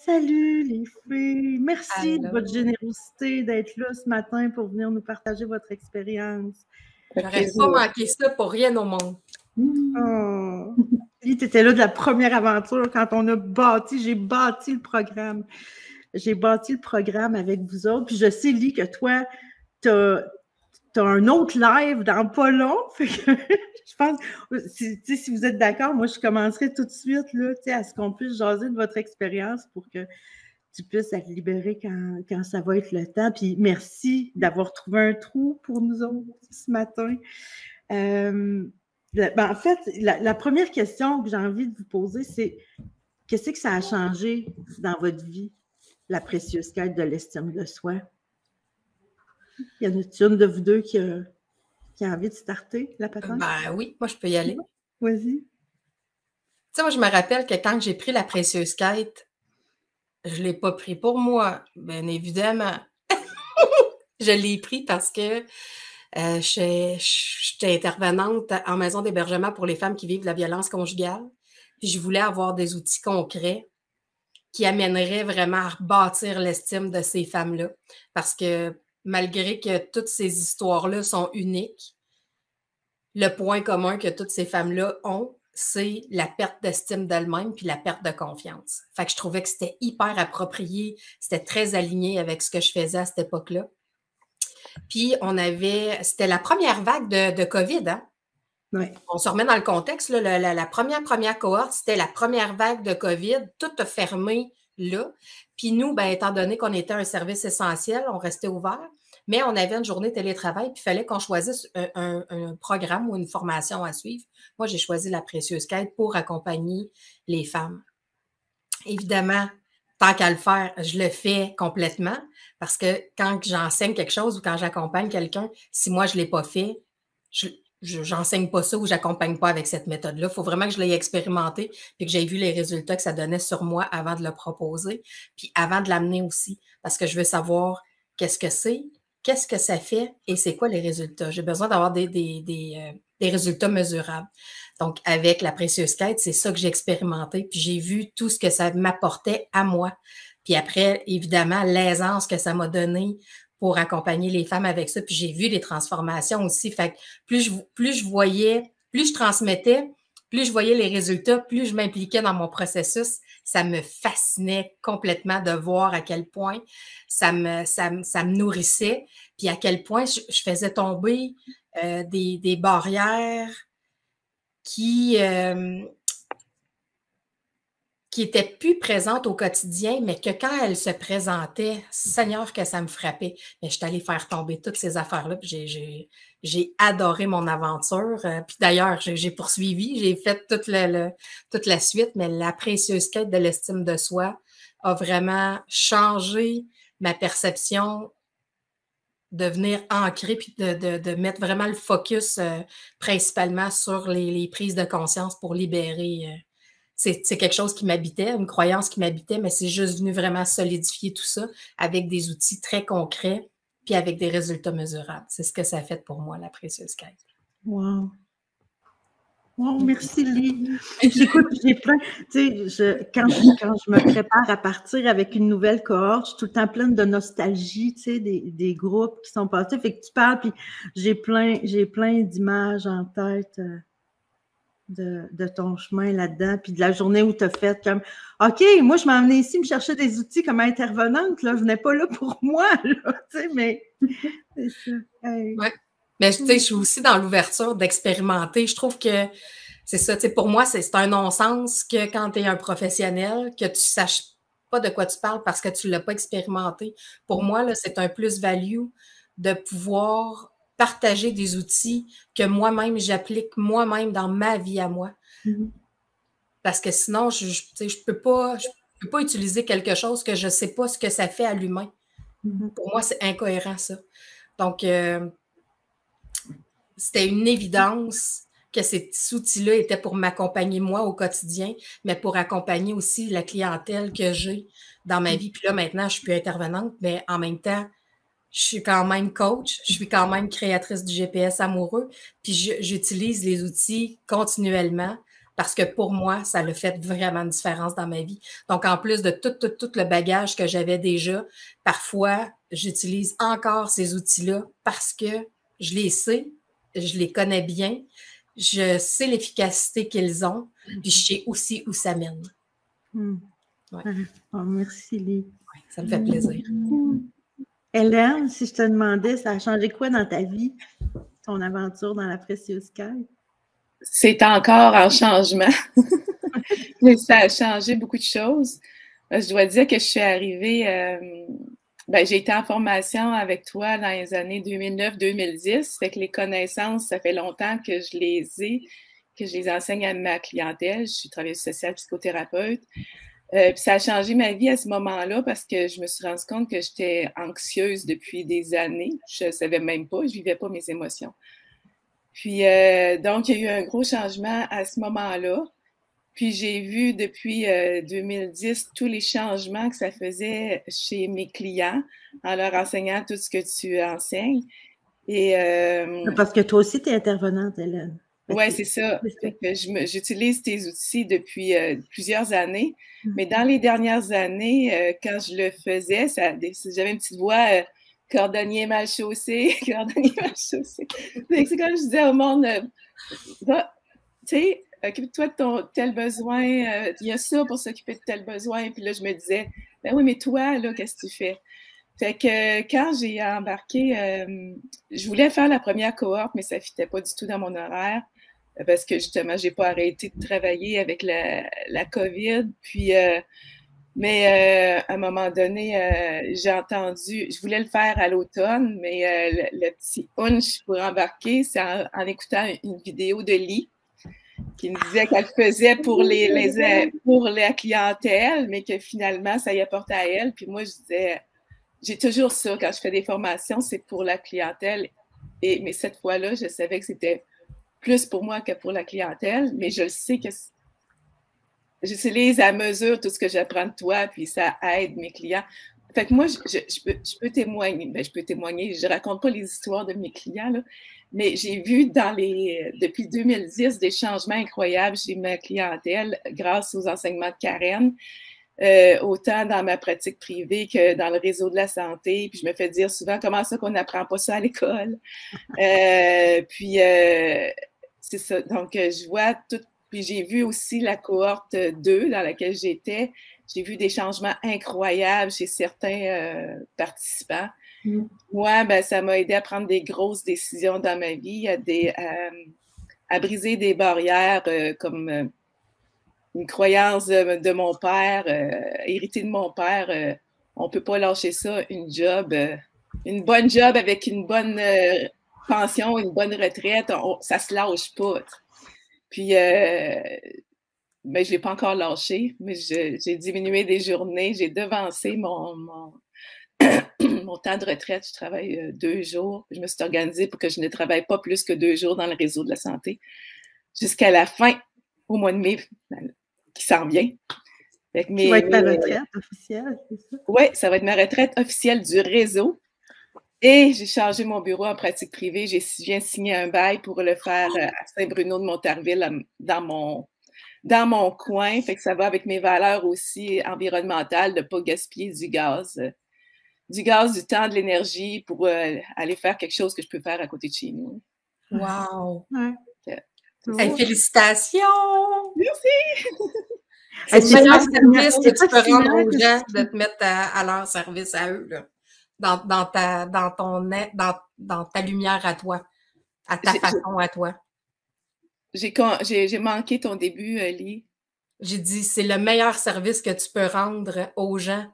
Salut les filles! Merci de Allô. votre générosité d'être là ce matin pour venir nous partager votre expérience. J'aurais pas manqué ça pour rien au monde. Oh. Lily, tu étais là de la première aventure quand on a bâti, j'ai bâti le programme. J'ai bâti le programme avec vous autres. Puis je sais, Lily, que toi, tu as un autre live dans pas long. Fait que je pense, si vous êtes d'accord, moi, je commencerai tout de suite là, à ce qu'on puisse jaser de votre expérience pour que tu puisses être libéré quand ça va être le temps. Puis merci d'avoir trouvé un trou pour nous autres ce matin. En fait, la première question que j'ai envie de vous poser, c'est qu'est-ce que ça a changé dans votre vie, la précieuse quête de l'estime de soi? Y en a-t-il une de vous deux qui a envie de starter la patente? Ben oui, moi je peux y aller. Vas-y. Tu sais, moi je me rappelle que quand j'ai pris la précieuse quête, je l'ai pas pris pour moi, bien évidemment. Je l'ai pris parce que j'étais intervenante en maison d'hébergement pour les femmes qui vivent de la violence conjugale. Puis je voulais avoir des outils concrets qui amèneraient vraiment à rebâtir l'estime de ces femmes-là. Parce que malgré que toutes ces histoires-là sont uniques, le point commun que toutes ces femmes-là ont, c'est la perte d'estime d'elles-mêmes puis la perte de confiance. Fait que je trouvais que c'était hyper approprié, c'était très aligné avec ce que je faisais à cette époque-là. Puis c'était la première vague de COVID, hein? Oui. On se remet dans le contexte, là, la première cohorte, c'était la première vague de COVID, tout a fermé là. Puis nous, ben, étant donné qu'on était un service essentiel, on restait ouvert, mais on avait une journée télétravail, puis il fallait qu'on choisisse un programme ou une formation à suivre. Moi, j'ai choisi la précieuse quête pour accompagner les femmes. Évidemment, tant qu'à le faire, je le fais complètement parce que quand j'enseigne quelque chose ou quand j'accompagne quelqu'un, si moi, je ne l'ai pas fait, j'enseigne pas ça ou j'accompagne pas avec cette méthode-là. Il faut vraiment que je l'ai expérimenté puis que j'aie vu les résultats que ça donnait sur moi avant de le proposer, puis avant de l'amener aussi, parce que je veux savoir qu'est-ce que c'est, qu'est-ce que ça fait et c'est quoi les résultats. J'ai besoin d'avoir des résultats mesurables. Donc, avec la précieuse quête, c'est ça que j'ai expérimenté, puis j'ai vu tout ce que ça m'apportait à moi. Puis après, évidemment, l'aisance que ça m'a donné pour accompagner les femmes avec ça. Puis j'ai vu les transformations aussi. Fait que plus je voyais, plus je transmettais, plus je voyais les résultats, plus je m'impliquais dans mon processus. Ça me fascinait complètement de voir à quel point ça me nourrissait, puis à quel point je faisais tomber des barrières qui étaient plus présentes au quotidien, mais que quand elles se présentaient, Seigneur, que ça me frappait. Mais je suis allée faire tomber toutes ces affaires-là, puis j'ai adoré mon aventure. Puis d'ailleurs, j'ai poursuivi, j'ai fait toute la suite, mais la précieuse quête de l'estime de soi a vraiment changé ma perception de venir ancrer puis de mettre vraiment le focus principalement sur les prises de conscience pour libérer. C'est quelque chose qui m'habitait, une croyance qui m'habitait, mais c'est juste venu vraiment solidifier tout ça avec des outils très concrets puis avec des résultats mesurables. C'est ce que ça a fait pour moi, la précieuse quête. Wow! Wow, merci Lily. J'écoute, j'ai plein, tu sais, quand je me prépare à partir avec une nouvelle cohorte, je suis tout le temps pleine de nostalgie, tu sais, des groupes qui sont passés. Fait que tu parles, puis j'ai plein d'images en tête de ton chemin là-dedans, puis de la journée où tu as fait comme OK, moi je m'en venais ici me chercher des outils comme intervenante, là, je venais pas là pour moi, là, tu sais, mais c'est ça. Hey. Ouais. Mais tu sais, je suis aussi dans l'ouverture d'expérimenter. Je trouve que c'est ça, tu sais, pour moi, c'est un non-sens que quand tu es un professionnel, que tu saches pas de quoi tu parles parce que tu l'as pas expérimenté. Pour moi, là, c'est un plus-value de pouvoir partager des outils que moi-même, j'applique moi-même dans ma vie à moi. Parce que sinon, je peux pas utiliser quelque chose que je sais pas ce que ça fait à l'humain. Pour moi, c'est incohérent, ça. Donc, c'était une évidence que ces outils-là étaient pour m'accompagner moi au quotidien, mais pour accompagner aussi la clientèle que j'ai dans ma vie. Puis là, maintenant, je suis plus intervenante, mais en même temps, je suis quand même coach, je suis quand même créatrice du GPS amoureux, puis j'utilise les outils continuellement parce que pour moi, ça a fait vraiment une différence dans ma vie. Donc, en plus de tout le bagage que j'avais déjà, parfois, j'utilise encore ces outils-là parce que je les sais, je les connais bien, je sais l'efficacité qu'ils ont, puis je sais aussi où ça mène. Ouais. Oh, merci, Lee. Ouais, ça me fait plaisir. Hélène, si je te demandais, ça a changé quoi dans ta vie, ton aventure dans la Precious Sky? C'est encore en changement. Mais ça a changé beaucoup de choses. Je dois dire que je suis arrivée, j'ai été en formation avec toi dans les années 2009-2010. Fait que les connaissances, ça fait longtemps que je les enseigne à ma clientèle. Je suis travailleuse sociale, psychothérapeute. Puis ça a changé ma vie à ce moment-là parce que je me suis rendu compte que j'étais anxieuse depuis des années. Je ne savais même pas, je ne vivais pas mes émotions. Puis, donc, il y a eu un gros changement à ce moment-là. Puis, j'ai vu depuis 2010 tous les changements que ça faisait chez mes clients en leur enseignant tout ce que tu enseignes. Et, parce que toi aussi, tu es intervenante, Hélène. Oui, c'est ça. J'utilise tes outils depuis plusieurs années. Mais dans les dernières années, quand je le faisais, j'avais une petite voix cordonnier mal chaussé, cordonnier mal chaussé. C'est comme je disais au monde, tu sais, occupe-toi de ton tel besoin, il y a ça pour s'occuper de tel besoin. Puis là, je me disais, ben oui, mais toi, là, qu'est-ce que tu fais? Fait que quand j'ai embarqué, je voulais faire la première cohorte, mais ça ne fitait pas du tout dans mon horaire parce que justement, je n'ai pas arrêté de travailler avec la COVID. Puis, mais à un moment donné, j'ai entendu, je voulais le faire à l'automne, mais le petit hunch pour embarquer, c'est en écoutant une vidéo de Lee qui me disait qu'elle faisait pour la clientèle, mais que finalement, ça y apportait à elle. Puis moi, je disais, j'ai toujours ça, quand je fais des formations, c'est pour la clientèle. Mais cette fois-là, je savais que c'était plus pour moi que pour la clientèle, mais je le sais que j'utilise à mesure tout ce que j'apprends de toi, puis ça aide mes clients. Fait que moi, je peux témoigner. Je peux témoigner. Je raconte pas les histoires de mes clients, là, mais j'ai vu depuis 2010 des changements incroyables chez ma clientèle grâce aux enseignements de Karen. Autant dans ma pratique privée que dans le réseau de la santé. Puis je me fais dire souvent comment ça qu'on n'apprend pas ça à l'école. Puis c'est ça. Donc, je vois tout. Puis j'ai vu aussi la cohorte 2 dans laquelle j'étais. J'ai vu des changements incroyables chez certains participants. Moi, ben, ça m'a aidé à prendre des grosses décisions dans ma vie, à briser des barrières comme une croyance de mon père, héritée de mon père. On ne peut pas lâcher ça, une bonne job avec une bonne pension, une bonne retraite, ça ne se lâche pas. Puis, ben, je ne l'ai pas encore lâché, mais j'ai diminué des journées, j'ai devancé mon temps de retraite. Je travaille 2 jours. Je me suis organisée pour que je ne travaille pas plus que 2 jours dans le réseau de la santé jusqu'à la fin, au mois de mai, qui s'en vient. Tu vas être ta retraite officielle, c'est ça? Oui, ça va être ma retraite officielle du réseau. Et j'ai changé mon bureau en pratique privée. Je viens signer un bail pour le faire à Saint-Bruno-de-Montarville, dans mon coin. Fait que ça va avec mes valeurs aussi environnementales de ne pas gaspiller du gaz, du temps, de l'énergie pour aller faire quelque chose que je peux faire à côté de chez nous. Wow! Ouais. Félicitations! Merci! C'est le meilleur service que tu peux rendre aux gens de te mettre à leur service à eux, là. Dans ta lumière à toi, à ta façon à toi. J'ai manqué ton début, Lee. J'ai dit, c'est le meilleur service que tu peux rendre aux gens,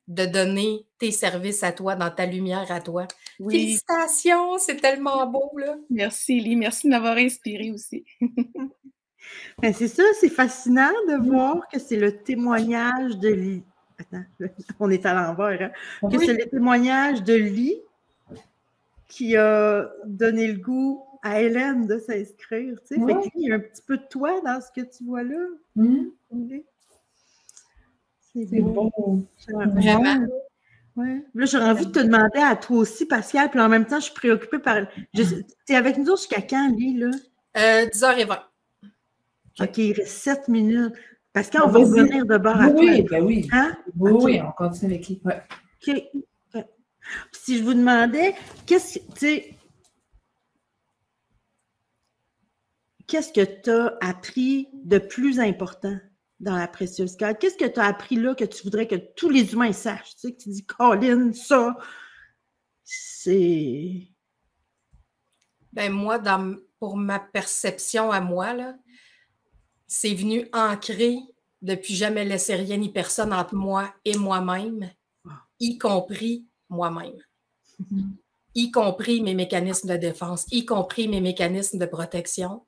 de donner tes services à toi, dans ta lumière à toi. Oui. Félicitations, c'est tellement beau, là. Merci, Lee. Merci de m'avoir inspirée aussi. Ben, c'est ça, c'est fascinant de voir que c'est le témoignage de Lee. Attends, on est à l'envers, hein? Oui. Que c'est le témoignage de Lee qui a donné le goût à Hélène de s'inscrire. Tu sais? Oui. Fait qu'il y a un petit peu de toi dans ce que tu vois là. C'est beau. Vraiment. Ouais. Là, j'aurais envie de te demander à toi aussi, Pascal, puis en même temps, je suis préoccupée par. Tu es avec nous jusqu'à quand, Lee, là? 10h20. OK, il reste 7 minutes. Parce qu'on va revenir de bord à toi. Oui, ben oui. Hein? Oui, OK. oui, on continue avec lui. Ouais. OK. Si je vous demandais, qu'est-ce que tu as appris de plus important dans la précieuse carte? Qu'est-ce que tu as appris là que tu voudrais que tous les humains sachent? Tu sais, que tu dis, Colin, ça, c'est... Ben moi, pour ma perception à moi, là, c'est venu ancrer depuis jamais laisser rien ni personne entre moi et moi-même, y compris moi-même. Y compris mes mécanismes de défense, y compris mes mécanismes de protection,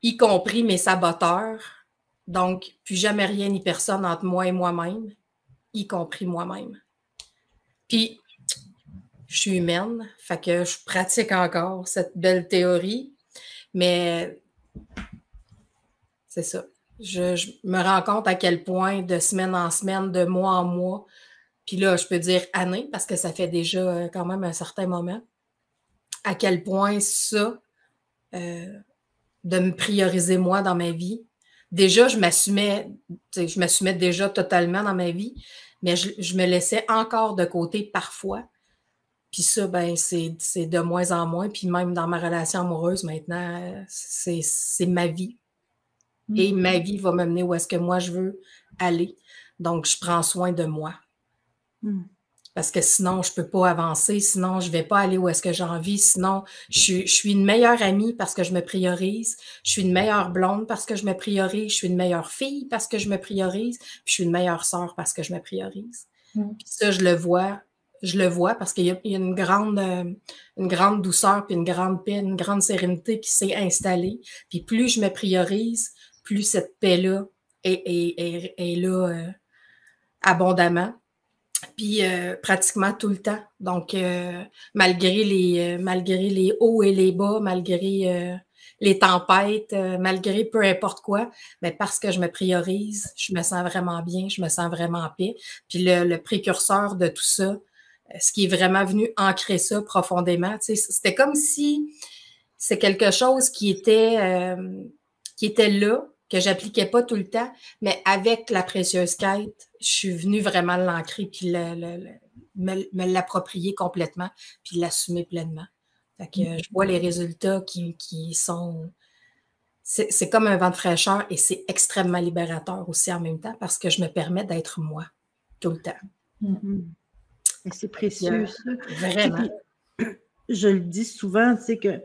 y compris mes saboteurs. Donc, plus jamais rien ni personne entre moi et moi-même, y compris moi-même. Puis, je suis humaine, fait que je pratique encore cette belle théorie, mais c'est ça. Je me rends compte à quel point, de semaine en semaine, de mois en mois, puis là, je peux dire année, parce que ça fait déjà quand même un certain moment, à quel point ça, de me prioriser moi dans ma vie. Déjà, je m'assumais déjà totalement dans ma vie, mais je me laissais encore de côté parfois. Puis ça, ben, c'est de moins en moins. Puis même dans ma relation amoureuse, maintenant, c'est ma vie. Et ma vie va m'amener où est-ce que moi je veux aller. Donc, je prends soin de moi. Parce que sinon, je ne peux pas avancer. Sinon, je ne vais pas aller où est-ce que j'ai envie. Sinon, je suis une meilleure amie parce que je me priorise. Je suis une meilleure blonde parce que je me priorise. Je suis une meilleure fille parce que je me priorise. Puis je suis une meilleure sœur parce que je me priorise. Puis ça, je le vois. Je le vois parce qu'il y a une grande douceur, puis une grande paix, une grande sérénité qui s'est installée. Puis plus je me priorise, plus cette paix-là est là abondamment. Puis pratiquement tout le temps. Donc, malgré les hauts et les bas, malgré les tempêtes, malgré peu importe quoi, mais parce que je me priorise, je me sens vraiment bien, je me sens vraiment en paix. Puis le précurseur de tout ça, ce qui est vraiment venu ancrer ça profondément, tu sais, c'était comme si c'est quelque chose qui était là, que j'appliquais pas tout le temps, mais avec la précieuse quête, je suis venue vraiment l'ancrer puis me l'approprier complètement puis l'assumer pleinement. Fait que je vois les résultats qui sont... C'est comme un vent de fraîcheur et c'est extrêmement libérateur aussi en même temps parce que je me permets d'être moi tout le temps. C'est précieux, ça. Vraiment. Puis, je le dis souvent, tu sais, que...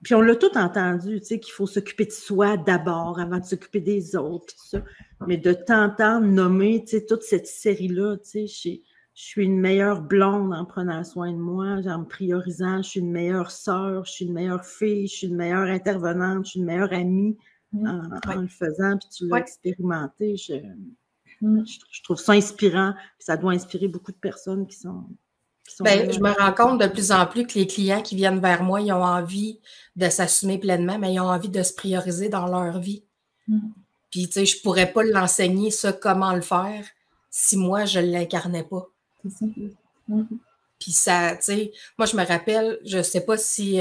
Puis on l'a tout entendu, tu sais, qu'il faut s'occuper de soi d'abord avant de s'occuper des autres, tout ça. Mais de t'entendre nommer, tu sais, toute cette série-là, tu sais, je suis une meilleure blonde en prenant soin de moi, en me priorisant, je suis une meilleure sœur, je suis une meilleure fille, je suis une meilleure intervenante, je suis une meilleure amie en le faisant, puis tu l'as expérimenté. Je trouve ça inspirant, puis ça doit inspirer beaucoup de personnes qui sont je me rends compte de plus en plus que les clients qui viennent vers moi, ils ont envie de s'assumer pleinement, mais ils ont envie de se prioriser dans leur vie. Puis, tu sais, je ne pourrais pas l'enseigner, ça, comment le faire, si moi, je ne l'incarnais pas. C'est ça. Puis ça, tu sais, moi, je me rappelle, je sais pas si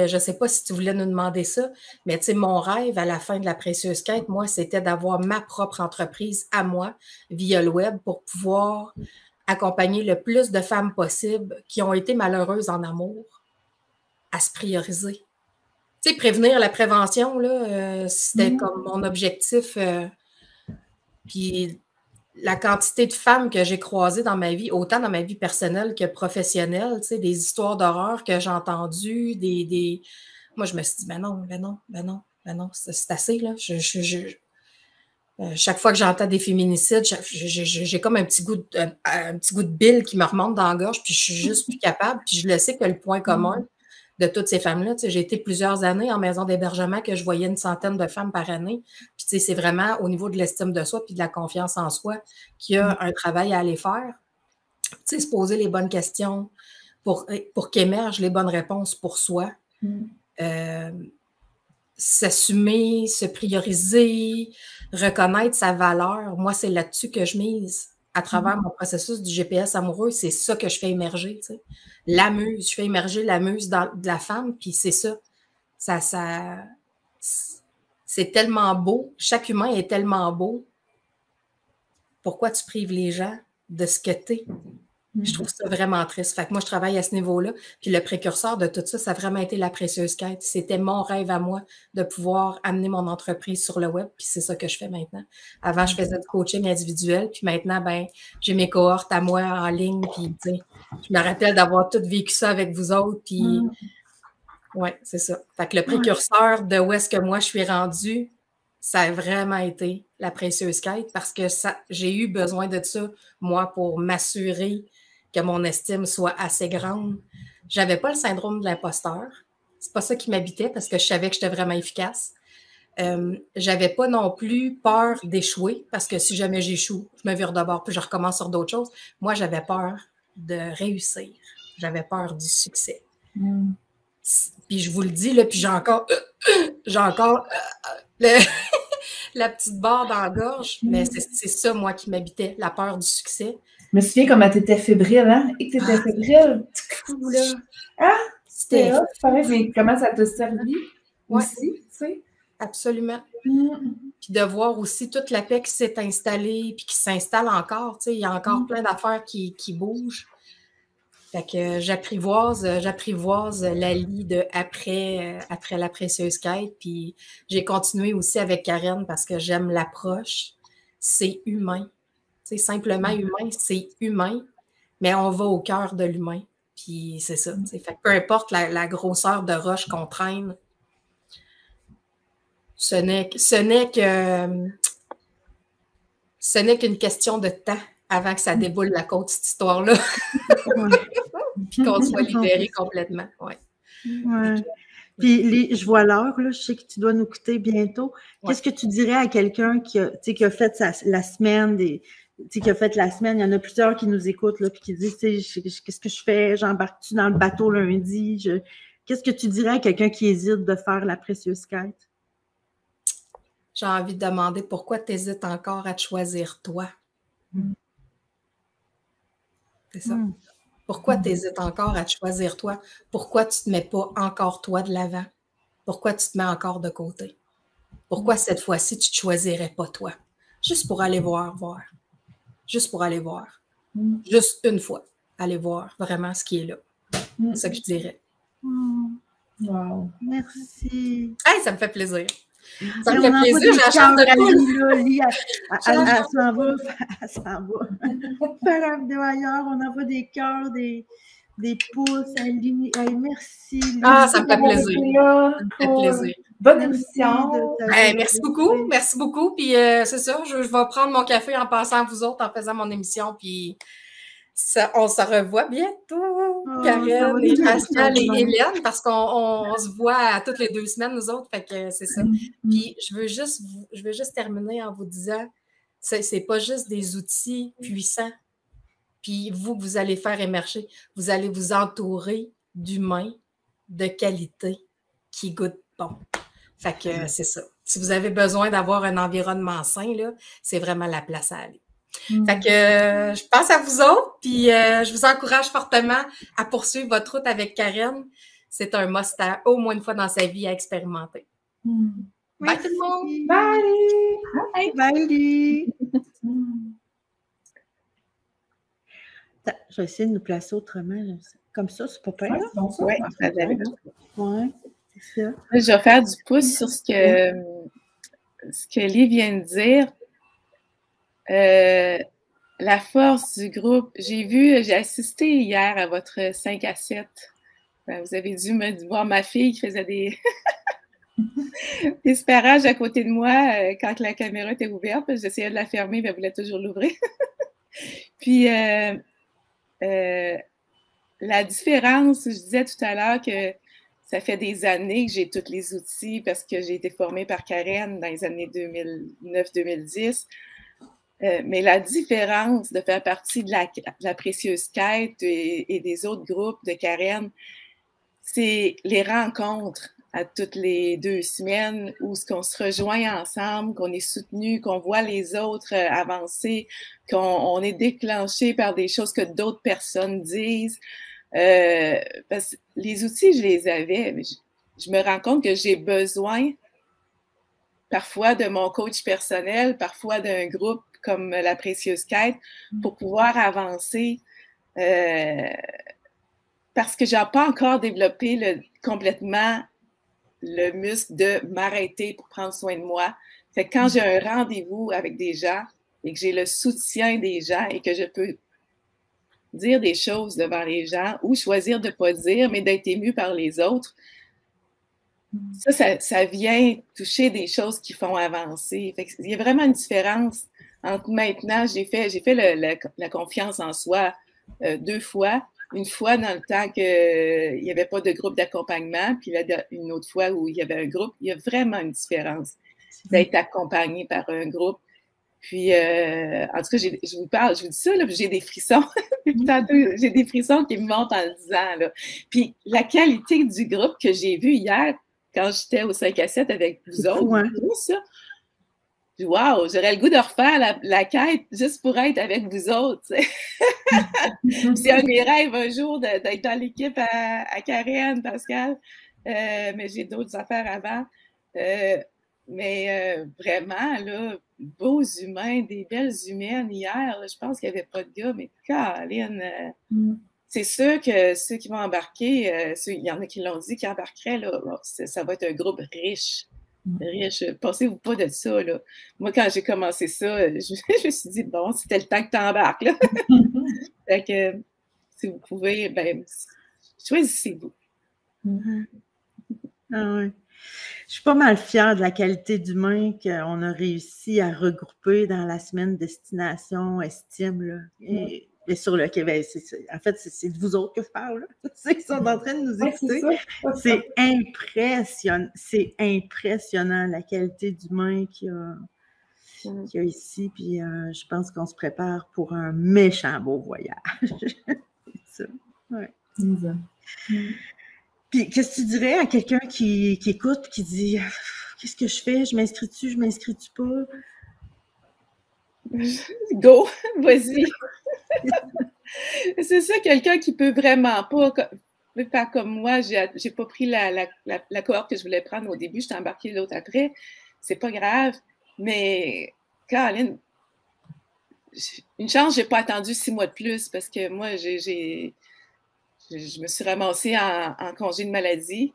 tu voulais nous demander ça, mais tu sais, mon rêve à la fin de la précieuse quête, moi, c'était d'avoir ma propre entreprise à moi via le web pour pouvoir accompagner le plus de femmes possible qui ont été malheureuses en amour à se prioriser. Tu sais, prévenir la prévention, là, c'était comme mon objectif. Puis la quantité de femmes que j'ai croisées dans ma vie, autant dans ma vie personnelle que professionnelle, tu sais, des histoires d'horreur que j'ai entendues, Moi, je me suis dit, ben non, c'est assez, là. Chaque fois que j'entends des féminicides, j'ai comme un petit goût de bile qui me remonte dans la gorge, puis je suis juste plus capable. Puis je le sais que le point commun de toutes ces femmes-là, tu sais, j'ai été plusieurs années en maison d'hébergement que je voyais une centaine de femmes par année. Puis tu sais, c'est vraiment au niveau de l'estime de soi puis de la confiance en soi qu'il y a un travail à aller faire. Tu sais, se poser les bonnes questions pour qu'émergent les bonnes réponses pour soi. S'assumer, se prioriser, reconnaître sa valeur. Moi, c'est là-dessus que je mise. À travers mon processus du GPS amoureux, c'est ça que je fais émerger. Tu sais. La muse, je fais émerger la muse de la femme, puis c'est ça. C'est c'est tellement beau, chaque humain est tellement beau. Pourquoi tu prives les gens de ce que tu es? Je trouve ça vraiment triste. Fait que moi, je travaille à ce niveau-là. Puis le précurseur de tout ça, ça a vraiment été la précieuse quête. C'était mon rêve à moi de pouvoir amener mon entreprise sur le web. Puis c'est ça que je fais maintenant. Avant, je faisais du coaching individuel. Puis maintenant, ben, j'ai mes cohortes à moi en ligne. Puis, tu sais, je me rappelle d'avoir tout vécu ça avec vous autres. Puis, ouais, c'est ça. Fait que le précurseur de où est-ce que moi je suis rendue, ça a vraiment été la précieuse quête parce que j'ai eu besoin de ça, moi, pour m'assurer que mon estime soit assez grande. J'avais pas le syndrome de l'imposteur. C'est pas ça qui m'habitait parce que je savais que j'étais vraiment efficace. J'avais pas non plus peur d'échouer parce que si jamais j'échoue, je me vire de bord puis je recommence sur d'autres choses. Moi, j'avais peur de réussir. J'avais peur du succès. Puis je vous le dis, là, puis j'ai encore la petite barre dans la gorge, mais c'est ça, moi, qui m'habitait, la peur du succès. Je me souviens comment tu étais fébrile, hein? Et que tu étais fébrile. Fou, là. Ah! C'était pareil, mais comment ça t'a servi aussi, tu sais? Absolument. Puis de voir aussi toute la paix qui s'est installée, puis qui s'installe encore, tu sais, il y a encore plein d'affaires qui bougent. Fait que j'apprivoise la lie de après la précieuse quête. Puis j'ai continué aussi avec Karen parce que j'aime l'approche. C'est humain. C'est simplement humain, c'est humain, mais on va au cœur de l'humain. Puis c'est ça. Fait que peu importe la grosseur de roche qu'on traîne, ce n'est qu'une question de temps avant que ça déboule la côte, cette histoire-là. Puis qu'on soit libéré complètement. Ouais. Puis je vois l'heure, là, je sais que tu dois nous quitter bientôt. Qu'est-ce que tu dirais à quelqu'un qui a fait la semaine qui a fait la semaine, il y en a plusieurs qui nous écoutent, là, puis qui disent, qu'est-ce que je fais? J'embarque-tu dans le bateau lundi? Qu'est-ce que tu dirais à quelqu'un qui hésite de faire la précieuse quête? J'ai envie de demander pourquoi tu hésites encore à te choisir toi. C'est ça. Pourquoi tu hésites encore à te choisir toi? Pourquoi tu ne te mets pas encore toi de l'avant? Pourquoi tu te mets encore de côté? Pourquoi cette fois-ci, tu ne te choisirais pas toi? Juste pour aller voir. Juste pour aller voir. Juste une fois. Aller voir vraiment ce qui est là. C'est ça que je dirais. Wow. Merci. Hey, ça me fait plaisir. Ça me fait plaisir, j'ai la chance de Elle s'en va. Faire un vidéo ailleurs, on envoie des cœurs, des pouces. Hey, merci. Ah, ça me fait plaisir. Ça me fait plaisir. Bonne émission. Hey, merci beaucoup. Merci beaucoup. Puis c'est ça, je vais prendre mon café en passant à vous autres, en faisant mon émission. Puis on se revoit bientôt, Karen et Pascal et Hélène, parce qu'on se voit toutes les 2 semaines, nous autres. Fait que c'est ça. Puis je veux juste terminer en vous disant, c'est pas juste des outils puissants. Puis vous allez faire émerger. Vous allez vous entourer d'humains de qualité qui goûtent bon. Fait que c'est ça. Si vous avez besoin d'avoir un environnement sain, là, c'est vraiment la place à aller. Fait que je pense à vous autres, puis je vous encourage fortement à poursuivre votre route avec Karen. C'est un must au moins une fois dans sa vie à expérimenter. Bye tout le monde! Bye! Bye! Je vais essayer de nous placer autrement. Là. Comme ça, c'est pas pire. Oui, ça c'est ça. Je vais faire du pouce sur ce que Lee vient de dire. La force du groupe. J'ai assisté hier à votre 5 à 7. Vous avez dû voir ma fille qui faisait des sparages à côté de moi quand la caméra était ouverte. J'essayais de la fermer, mais elle voulait toujours l'ouvrir. Puis, la différence, je disais tout à l'heure que ça fait des années que j'ai tous les outils parce que j'ai été formée par Karen dans les années 2009-2010. Mais la différence de faire partie de la précieuse quête et des autres groupes de Karen, c'est les rencontres à toutes les 2 semaines où qu'on se rejoint ensemble, qu'on est soutenu, qu'on voit les autres avancer, qu'on est déclenché par des choses que d'autres personnes disent. Parce que les outils, je les avais, mais je me rends compte que j'ai besoin parfois de mon coach personnel, parfois d'un groupe comme La Précieuse Quête, pour pouvoir avancer parce que je n'ai pas encore développé complètement le muscle de m'arrêter pour prendre soin de moi. Fait que quand j'ai un rendez-vous avec des gens et que j'ai le soutien des gens et que je peux dire des choses devant les gens ou choisir de ne pas dire, mais d'être ému par les autres, ça vient toucher des choses qui font avancer. Fait que il y a vraiment une différence entre maintenant, j'ai fait la confiance en soi 2 fois. Une fois dans le temps qu'il n'y avait pas de groupe d'accompagnement, puis une autre fois où il y avait un groupe. Il y a vraiment une différence d'être accompagné par un groupe. Puis, en tout cas, je vous dis ça, là, j'ai des frissons. J'ai des frissons qui me montent en le disant. Là. Puis, la qualité du groupe que j'ai vu hier, quand j'étais au 5 à 7 avec vous autres, ça. Wow, j'aurais le goût de refaire la quête juste pour être avec vous autres. C'est un de mes rêves un jour d'être dans l'équipe à Karen, Pascal, mais j'ai d'autres affaires avant. Mais vraiment, là, beaux humains, des belles humaines hier. Là, je pense qu'il n'y avait pas de gars, mais Caroline, c'est sûr que ceux qui vont embarquer, il y en a qui l'ont dit, qui embarqueraient, là, ça va être un groupe riche. Riche. Pensez-vous pas de ça, là. Moi, quand j'ai commencé ça, je me suis dit, bon, c'était le temps que tu embarques, là. Fait que, si vous pouvez, ben, choisissez-vous. Ah ouais. Je suis pas mal fière de la qualité d'humain qu'on a réussi à regrouper dans la semaine Destination Estime, là. Et sur le Québec, en fait, c'est de vous autres que je parle, là. C'est qu'ils sont en train de nous écouter. C'est impressionnant. C'est impressionnant, la qualité d'humain qu'il y a ici. Puis je pense qu'on se prépare pour un méchant beau voyage. C'est ça. Ouais. Puis, qu'est-ce que tu dirais à quelqu'un qui écoute et qui dit « Qu'est-ce que je fais? Je m'inscris-tu? Je m'inscris-tu pas? » Go! Vas-y! C'est ça, quelqu'un qui peut vraiment pas comme moi, j'ai pas pris la cohorte que je voulais prendre au début, je t'ai embarqué l'autre après, c'est pas grave, mais Caroline, une chance, j'ai pas attendu 6 mois de plus parce que moi, je me suis ramassée en congé de maladie.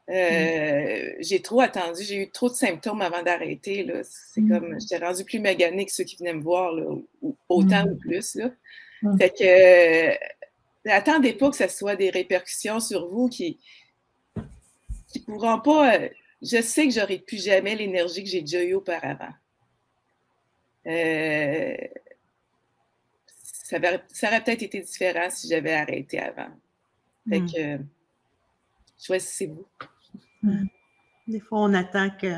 J'ai trop attendu, j'ai eu trop de symptômes avant d'arrêter. C'est comme, j'étais rendue plus maganée que ceux qui venaient me voir, là, autant ou plus. Là. Fait que, attendez pas que ça soit des répercussions sur vous qui pourront pas. Je sais que j'aurai plus jamais l'énergie que j'ai déjà eue auparavant. Ça aurait peut-être été différent si j'avais arrêté avant. Fait que, choisissez-vous. Des fois, on attend que...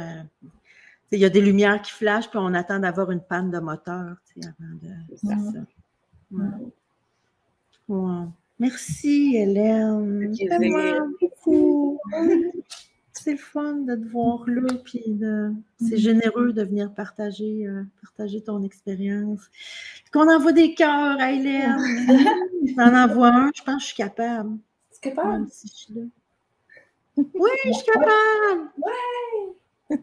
Il y a des lumières qui flashent, puis on attend d'avoir une panne de moteur avant de faire ça. Wow. Merci, Hélène. Vraiment beaucoup. C'est le fun de te voir là, puis c'est généreux de venir partager ton expérience. Qu'on envoie des cœurs à Hélène. J'en envoie un, je pense que je suis capable. Tu es capable? Même si je suis là. Oui, je suis capable! Ouais!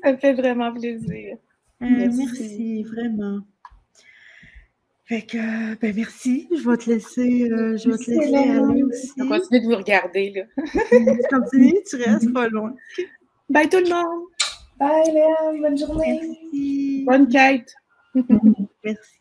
Ça me fait vraiment plaisir. Merci, vraiment. Fait que, ben merci. Je vais te laisser, aller aussi. On va continuer de vous regarder, là. Tu continues, tu restes pas loin. Bye tout le monde! Bye, Léa! Bonne journée! Merci. Bonne quête! Merci.